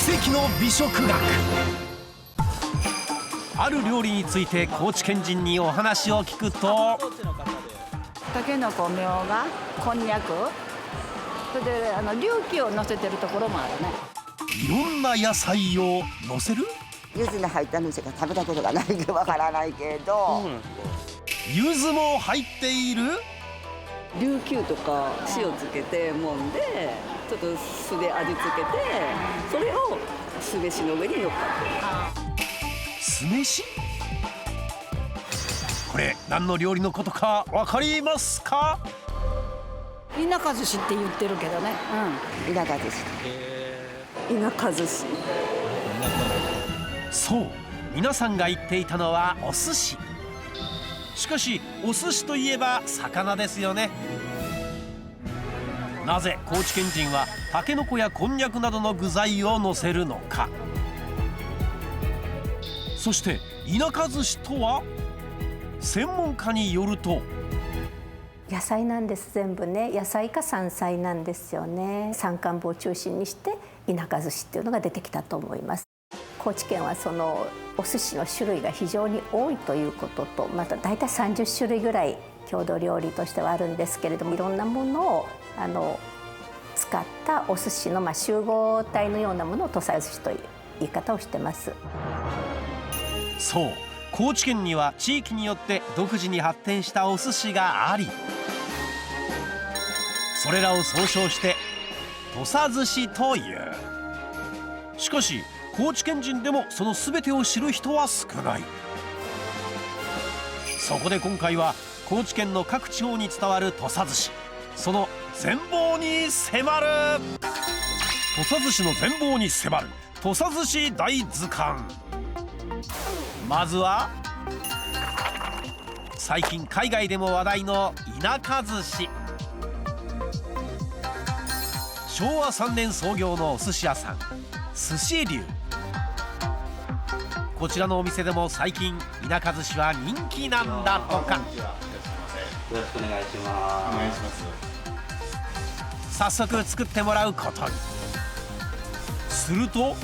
奇跡の美食学。ある料理について高知県人にお話を聞くと、たけのこ、みょうが、こんにゃく、それで隆起を乗せてるところもあるね。いろんな野菜を乗せる。柚子の入ったのしか食べたことがないかわからないけど、柚子も入っている。隆起とか塩つけてもんで、ちょっと酢で味付けて、それを酢飯の上に乗っかってる。酢飯。これ何の料理のことかわかりますか？田舎寿司って言ってるけどね。田舎寿司。田舎寿司。そう、皆さんが言っていたのはお寿司。しかしお寿司といえば魚ですよね。なぜ高知県人はタケノコやこんにゃくなどの具材を乗せるのか。そして田舎寿司とは、専門家によると、野菜なんです。全部ね、野菜か山菜なんですよね。山間部を中心にして田舎寿司っていうのが出てきたと思います。高知県はそのお寿司の種類が非常に多いということと、また大体30種類ぐらい郷土料理としてはあるんですけれども、いろんなものを使ったお寿司の集合体のようなものを土佐寿司という言い方をしてます。そう、高知県には地域によって独自に発展したお寿司があり、それらを総称して土佐寿司という。しかし高知県人でもその全てを知る人は少ない。そこで今回は高知県の各地方に伝わる土佐寿司、その全貌に迫る。土佐寿司の全貌に迫る土佐寿司大図鑑。まずは最近海外でも話題の田舎寿司。昭和3年創業のお寿司屋さん、寿司流。こちらのお店でも最近田舎寿司は人気なんだとか。よろしくお願いします。お願いします。早速作ってもらうことに。すると、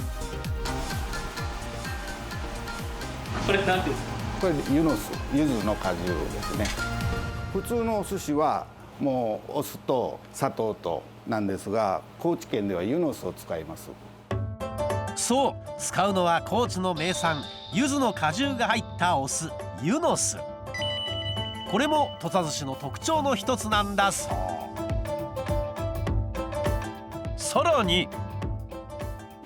これなんていうんですか？これユノス、柚子の果汁ですね。普通のお寿司はもうお酢と砂糖となんですが、高知県ではユノスを使います。そう、使うのは高知の名産柚子の果汁が入ったお酢、ユノス。これも土佐寿司の特徴の一つなんだそう。さらに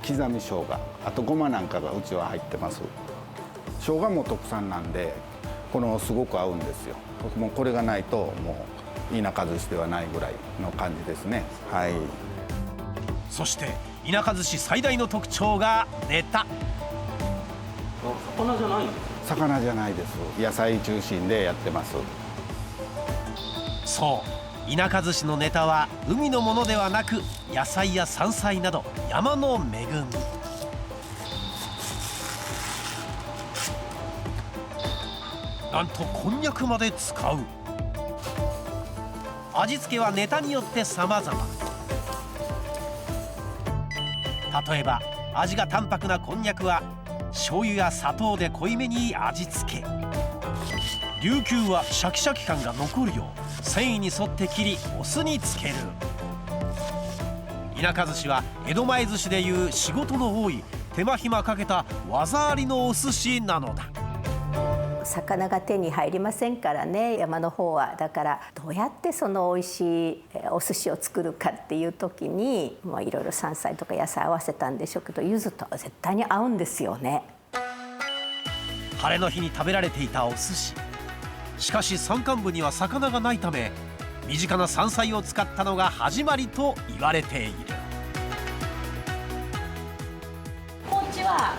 刻み生姜、あとごまなんかがうちは入ってます。生姜も特産なんで、このすごく合うんですよ。もうこれがないともう田舎寿司ではないぐらいの感じですね。はい。そして田舎寿司最大の特徴がネタ。魚じゃないんですか？魚じゃないです。野菜中心でやってます。そう、田舎寿司のネタは海のものではなく、野菜や山菜など山の恵み。なんとこんにゃくまで使う。味付けはネタによって様々。例えば味が淡白なこんにゃくは醤油や砂糖で濃いめに味付け。琉球はシャキシャキ感が残るよう繊維に沿って切りお酢につける。田舎寿司は江戸前寿司でいう仕事の多い手間暇かけた技ありのお寿司なのだ。魚が手に入りませんからね、山の方は。だからどうやってその美味しいお寿司を作るかっていう時に、いろいろ山菜とか野菜合わせたんでしょうけど、柚子とは絶対に合うんですよね。晴れの日に食べられていたお寿司。しかし山間部には魚がないため、身近な山菜を使ったのが始まりと言われている。高知は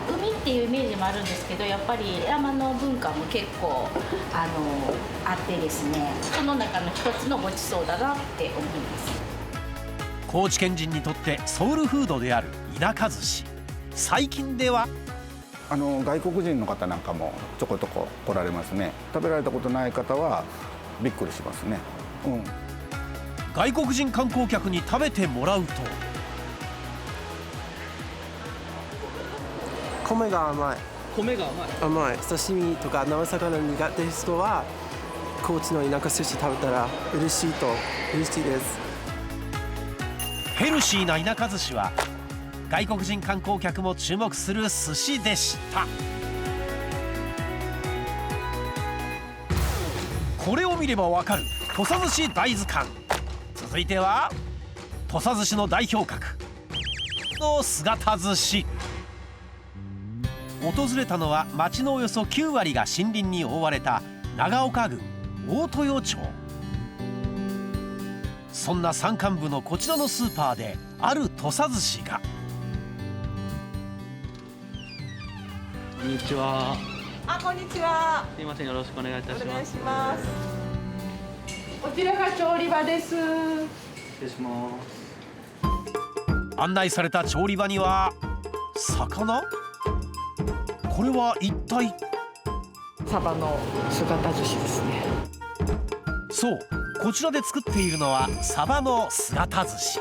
海っていうイメージもあるんですけど、やっぱり山の文化も結構あってですね、その中の一つのごちそうだなって思います。高知県人にとってソウルフードである田舎寿司。最近では外国人の方なんかもちょこちょこ来られますね。食べられたことない方はびっくりしますね。外国人観光客に食べてもらうと、米が甘い。米が甘い。甘い。刺身とか生魚苦手な人は高知の田舎寿司食べたら嬉しいです。ヘルシーな田舎寿司は外国人観光客も注目する寿司でした。これを見ればわかる土佐寿司大図鑑。続いては土佐寿司の代表格の姿寿司。訪れたのは町のおよそ9割が森林に覆われた長岡郡Ōtoyo町。そんな山間部のこちらのスーパーである土佐寿司が。こんにちは。こんにちは。すいません、よろしくお願いいたします。お願いします。こちらが調理場です。失礼します。案内された調理場には魚。これは一体。サバの姿寿司ですね。そう、こちらで作っているのはサバの姿寿司。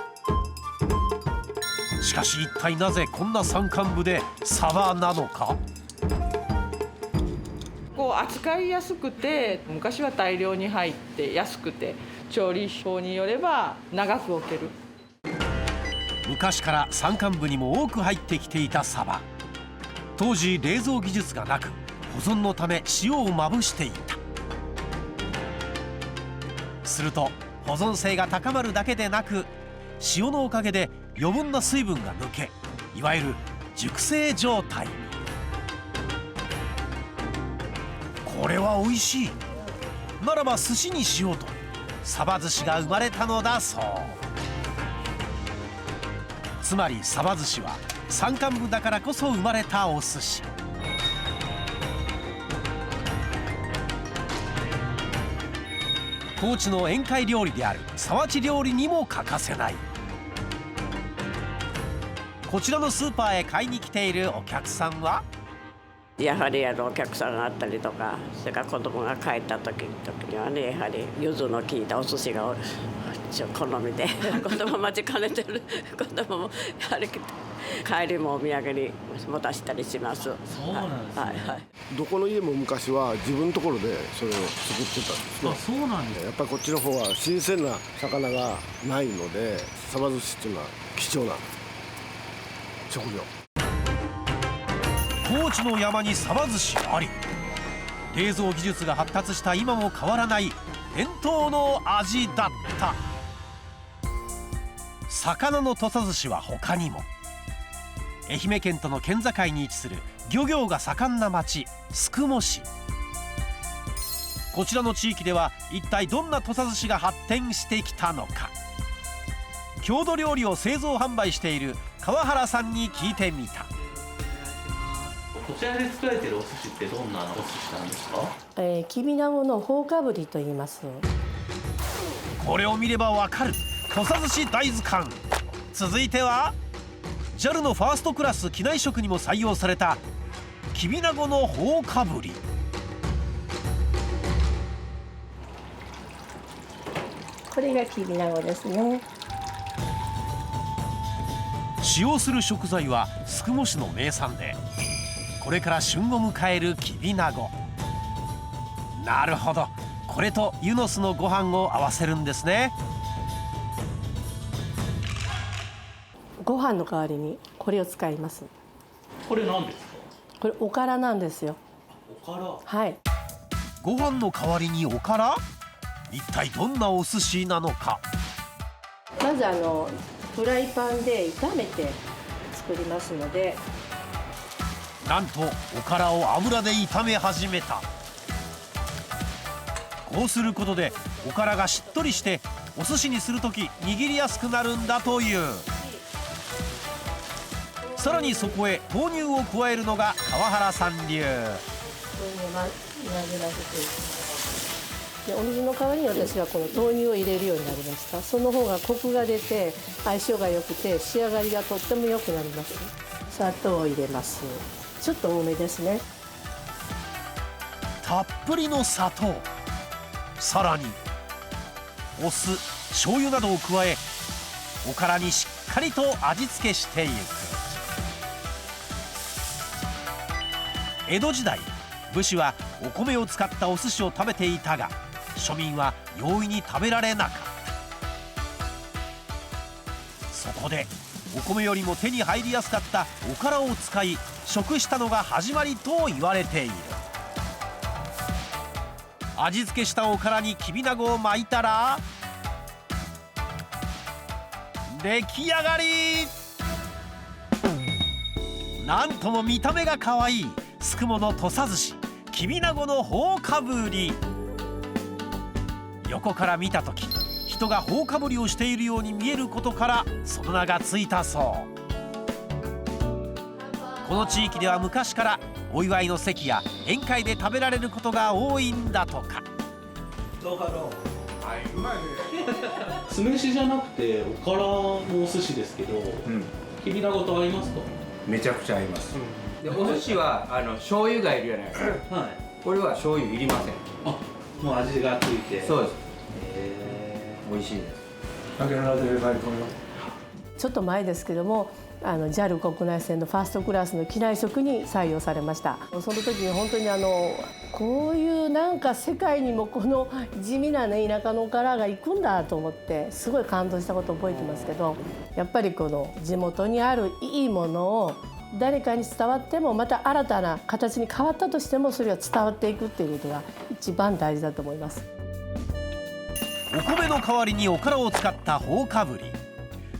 しかし一体なぜこんな山間部でサバなのか。扱いやすくて、昔は大量に入って安くて、調理法によれば長く置ける。昔から山間部にも多く入ってきていたサバ。当時冷蔵技術がなく保存のため塩をまぶしていた。すると保存性が高まるだけでなく塩のおかげで余分な水分が抜け、いわゆる熟成状態に。これは美味しい。ならば寿司にしようとサバ寿司が生まれたのだそう。つまりサバ寿司は山間部だからこそ生まれたお寿司。高知の宴会料理である皿鉢料理にも欠かせない。こちらのスーパーへ買いに来ているお客さんは、やはりお客さんがあったりとか、それから子供が帰った時にはね、やはり柚子の効いたお寿司が好みで子供待ちかねてる子供もやはり帰りもお土産に持たしたりします。そうなんですね。はいはい。どこの家も昔は自分のところでそれを作ってたんですね。あ、そうなんですね。やっぱりこっちの方は新鮮な魚がないので、サバ寿司っていうのは貴重な食料。高知の山にサバ寿司あり。冷蔵技術が発達した今も変わらない伝統の味だった。魚の土佐寿司は他にも。愛媛県との県境に位置する漁業が盛んな町宿毛市。こちらの地域では一体どんな土佐寿司が発展してきたのか。郷土料理を製造販売している川原さんに聞いてみた。こちらで作られているお寿司ってどんなお寿司なんですか？キビナゴのHo-okaburiと言います。これを見ればわかる土佐寿司大図鑑。続いては JAL のファーストクラス機内食にも採用されたキビナゴのHo-okaburi。これがキビナゴですね。使用する食材は宿毛市の名産で、これから旬を迎えるキビナゴ。なるほど、これとユノスのご飯を合わせるんですね。ご飯の代わりにこれを使います。これ何ですか？これおからなんですよ。おから。はい。ご飯の代わりにおから？一体どんなお寿司なのか。まずフライパンで炒めて作りますので。なんとおからを油で炒め始めた。こうすることでおからがしっとりしてお寿司にするとき握りやすくなるんだという。さらにそこへ豆乳を加えるのが川原さん流。でお水の代わりに私はこの豆乳を入れるようになりました。その方がコクが出て相性が良くて仕上がりがとっても良くなります。砂糖を入れます。ちょっと多めですね。たっぷりの砂糖、さらにお酢、醤油などを加えおからにしっかりと味付けしていく。江戸時代、武士はお米を使ったお寿司を食べていたが、庶民は容易に食べられなかった。そこでお米よりも手に入りやすかったおからを使い食したのが始まりと言われている。味付けしたおからにきびなごを巻いたら出来上がり。なんとも見た目が可愛いすくもの土佐寿司きびなごのほおかぶり。横から見た時、人がほおかぶりをしているように見えることからその名がついたそう。この地域では昔からお祝いの席や宴会で食べられることが多いんだとか。酢飯じゃなくておからのお寿司ですけど、きびなごと合いますか？めちゃくちゃ合います。でお寿司は醤油がいるじゃないですか。はい。これは醤油いりません。あ、もう味がついて。そうです。美味しいです。ちょっと前ですけどもJAL 国内線のファーストクラスの機内食に採用されました。その時に本当にこういうなんか世界にもこの地味なね田舎のおからが行くんだと思ってすごい感動したことを覚えてますけど、やっぱりこの地元にあるいいものを誰かに伝わってもまた新たな形に変わったとしてもそれは伝わっていくっていうことが一番大事だと思います。お米の代わりにおからを使ったほおかぶり、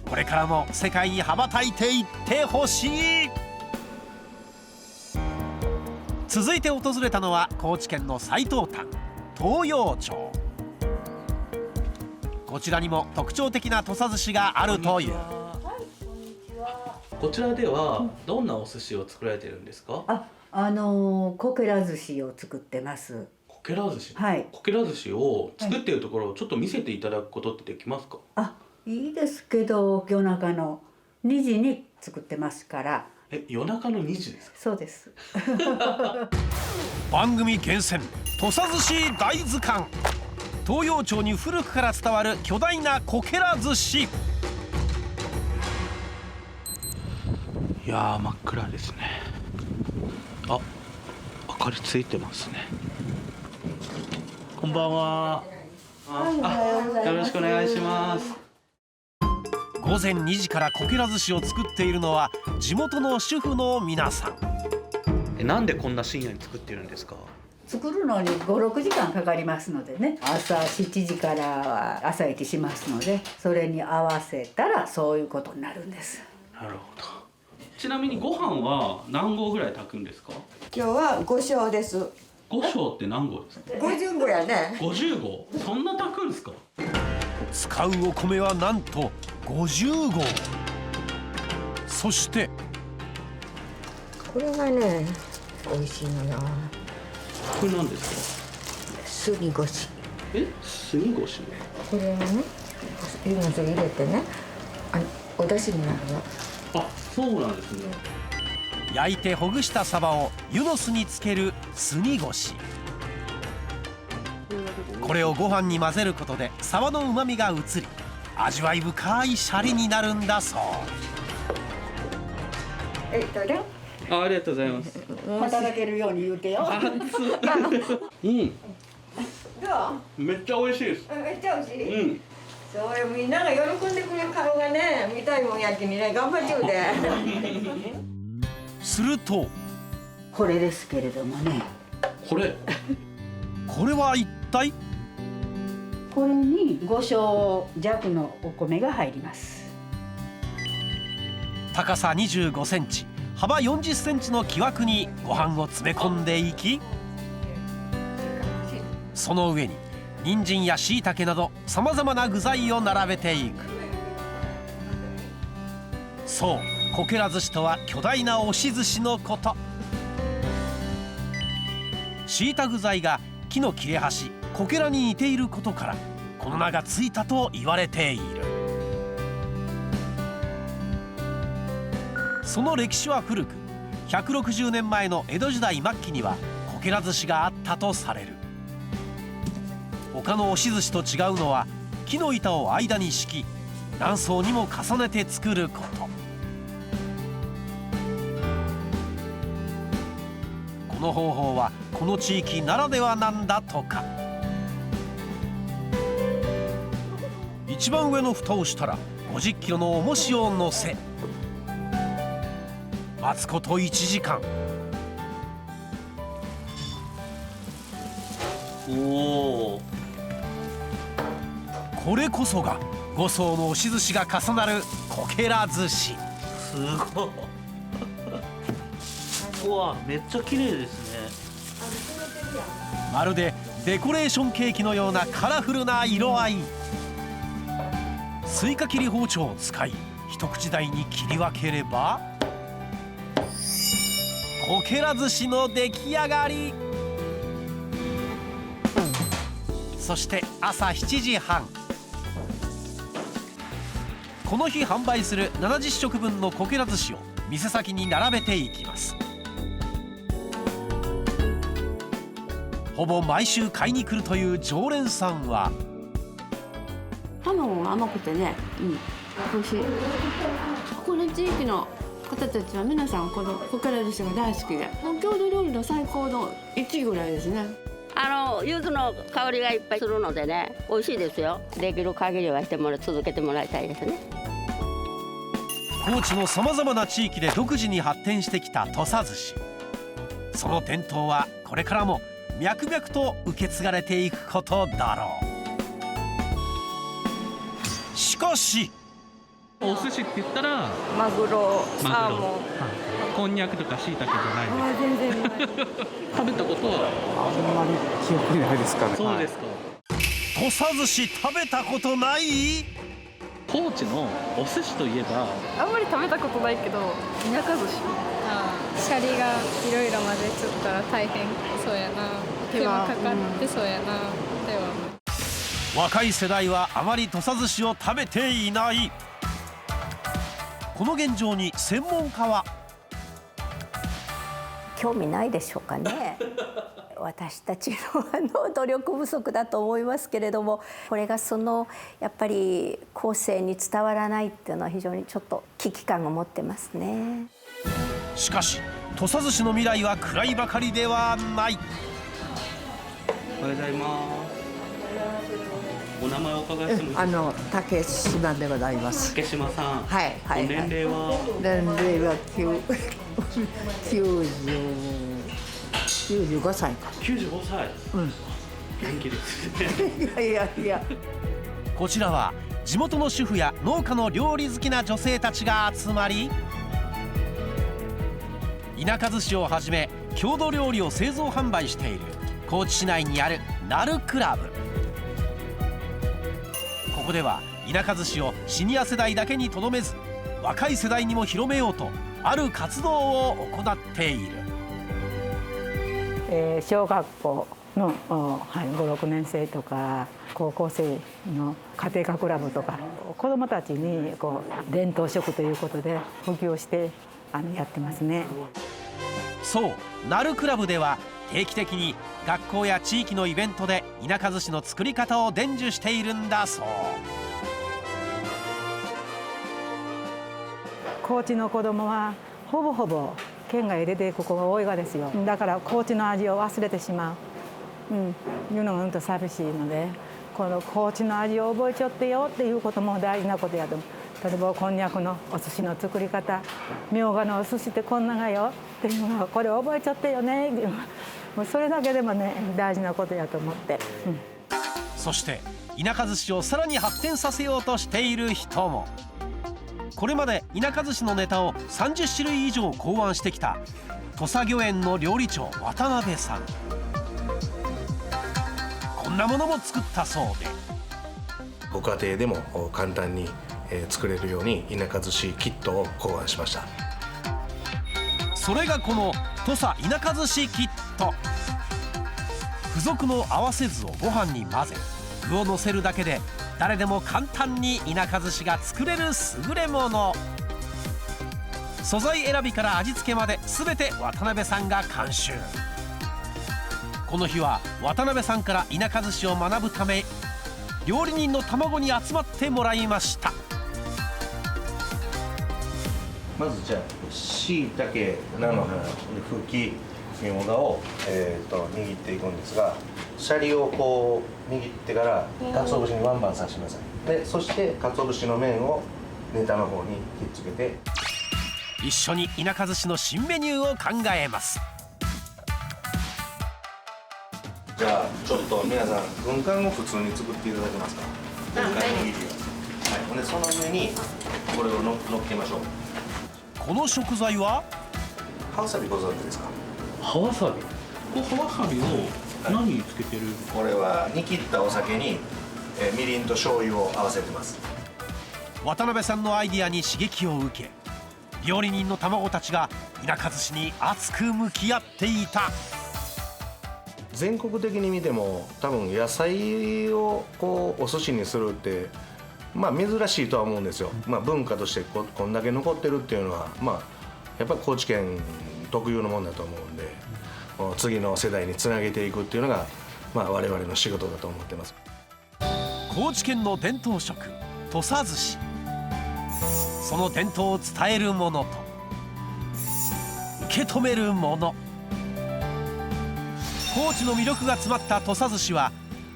これからも世界に羽ばたいていってほしい。続いて訪れたのは高知県の最東端東洋町。こちらにも特徴的な土佐寿司があるという。こちらではどんなお寿司を作られてるんですか？コケラ寿司を作ってます。こけら寿司。はい。こけら寿司を作っているところをちょっと見せていただくことってできますか？いいですけど夜中の2時に作ってますから。夜中の2時ですか？そうです。番組厳選土佐寿司大図鑑。東洋町に古くから伝わる巨大なこけら寿司。いやー真っ暗ですね。あ、明かりついてますね。こんばんは。よろしくお願いします。午前2時からこけら寿司を作っているのは地元の主婦の皆さん。なんでこんな深夜に作っているんですか？作るのに5、6時間かかりますのでね。朝7時からは朝市しますので、それに合わせたらそういうことになるんです。なるほど。ちなみにご飯は何合ぐらい炊くんですか？今日は5升です。5升って何合ですか？50合やね。50合？そんな炊くんですか？使うお米はなんと50合。そしてこれがね美味しいのよ。これ何ですか？すぎごし。すぎごし？これをねユノス入れてねお出汁になるの。そうなんですね。焼いてほぐしたサバをユノスにつけるすぎごし。これをご飯に混ぜることでサバのうまみが移り味わい深いシャリになるんだそう。ありがとうございます。働けるように言うてよ。うん。めっちゃ美味しいです。めっちゃ美味しい。うん。そうよ、みんなが喜んでくれる顔がね見たいもんやきにね頑張っちゃうで。するとこれですけれどもね。これは一体？これに5升弱のお米が入ります。高さ25センチ、幅40センチの木枠にご飯を詰め込んでいき、その上に人参や椎茸などさまざまな具材を並べていく。そう、こけら寿司とは巨大な押し寿司のこと。敷いた具材が木の切れ端こけらに似ていることからこの名がついたと言われている。その歴史は古く、160年前の江戸時代末期にはこけら寿司があったとされる。他の押し寿司と違うのは木の板を間に敷き何層にも重ねて作ること。この方法はこの地域ならではなんだとか。一番上の蓋をしたら50キロの重しを乗せ、待つこと1時間。おお、これこそが5層の押し寿司が重なるこけら寿司。すごい。うわ、めっちゃ綺麗ですね。まるでデコレーションケーキのようなカラフルな色合い。スイカ切り包丁を使い一口大に切り分ければこけら寿司の出来上がり。そして朝7時半、この日販売する70食分のこけら寿司を店先に並べていきます。ほぼ毎週買いに来るという常連さんは、卵が甘くてね、美味しい。この地域の方たちは皆さんこのこけら寿司が大好きで、郷土料理の最高の1位ぐらいですね。柚子の香りがいっぱいするのでね、美味しいですよ。できる限りは続けてもらいたいですね。高知のさまざまな地域で独自に発展してきた土佐寿司。その伝統はこれからも脈々と受け継がれていくことだろう。しかしお寿司って言ったらマグロ、サーモン、こんにゃくとかしいたけじゃないん全然ない。食べたことはあんまり記憶ないですかね。そうですか。土佐寿司食べたことない？高知のお寿司といえばあんまり食べたことないけど、田舎寿司。シャリがいろいろ混ぜちゃったら大変そうやな。手間かかってそうやな。では若い世代はあまり土佐寿司を食べていない。この現状に専門家は興味ないでしょうかね。私たちの努力不足だと思いますけれども、これがやっぱり後世に伝わらないっていうのは非常にちょっと危機感を持ってますね。しかし土佐寿司の未来は暗いばかりではない。おはようございます。お名前をお伺いしてもいいですか？竹島でございます。竹島さん。はいはい、年齢は？年齢は95歳か。95歳。うん。元気ですね。いや。こちらは地元の主婦や農家の料理好きな女性たちが集まり、田舎寿司をはじめ郷土料理を製造販売している高知市内にあるなるクラブ。ここでは田舎寿司をシニア世代だけにとどめず、若い世代にも広めようとある活動を行っている。小学校の、5、6年生とか高校生の家庭科クラブとか、子どもたちに伝統食ということで普及してやってますね。そう、なるクラブでは定期的に学校や地域のイベントで田舎寿司の作り方を伝授しているんだそう。高知の子どもはほぼ県外へ出ていく子が多いがですよ。だから高知の味を忘れてしまう、いうのがうんと寂しいので、この高知の味を覚えちゃってよっていうことも大事なことやと思う。例えばこんにゃくのお寿司の作り方、みょうがのお寿司ってこんながよっていうのはこれ覚えちゃってよねっていう、もうそれだけでもね大事なことやと思って、そして田舎寿司をさらに発展させようとしている人も。これまで田舎寿司のネタを30種類以上考案してきた土佐御苑の料理長渡辺さん。こんなものも作ったそうで、ご家庭でも簡単に作れるように田舎寿司キットを考案しました。それがこの土佐田舎寿司キット。付属の合わせ酢をご飯に混ぜ、具をのせるだけで誰でも簡単に田舎寿司が作れる優れもの。素材選びから味付けまで全て渡辺さんが監修。この日は渡辺さんから田舎寿司を学ぶため、料理人の卵に集まってもらいました。まずじゃあしいたけ、菜の花、ふき、みょうがを、握っていくんですが、シャリをこう握ってから鰹節にワンバンさせてください。でそして鰹節の面をネタの方にひっつけて、一緒に田舎寿司の新メニューを考えます。じゃあちょっと皆さん軍艦を普通に作っていただけますか。軍艦握りを、はい、でその上にこれをのっけましょう。この食材は葉わさびご存知ですか。葉わさび、葉わさびを何につけてる、これは煮切ったお酒にみりんと醤油を合わせてます。渡辺さんのアイディアに刺激を受け、料理人の卵たちが田舎寿司に熱く向き合っていた。全国的に見ても多分野菜をこうお寿司にするってまあ珍しいとは思うんですよ。まあ、文化としてこんだけ残ってるっていうのは、まあ、やっぱり高知県特有のものだと思うんで、次の世代につなげていくっていうのが、まあ、我々の仕事だと思ってます。高知県の伝統食土佐寿司、その伝統を伝えるものと受け止めるもの、高知の魅力が詰まった土佐寿司は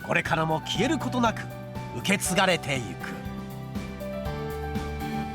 これからも消えることなく受け継がれていく。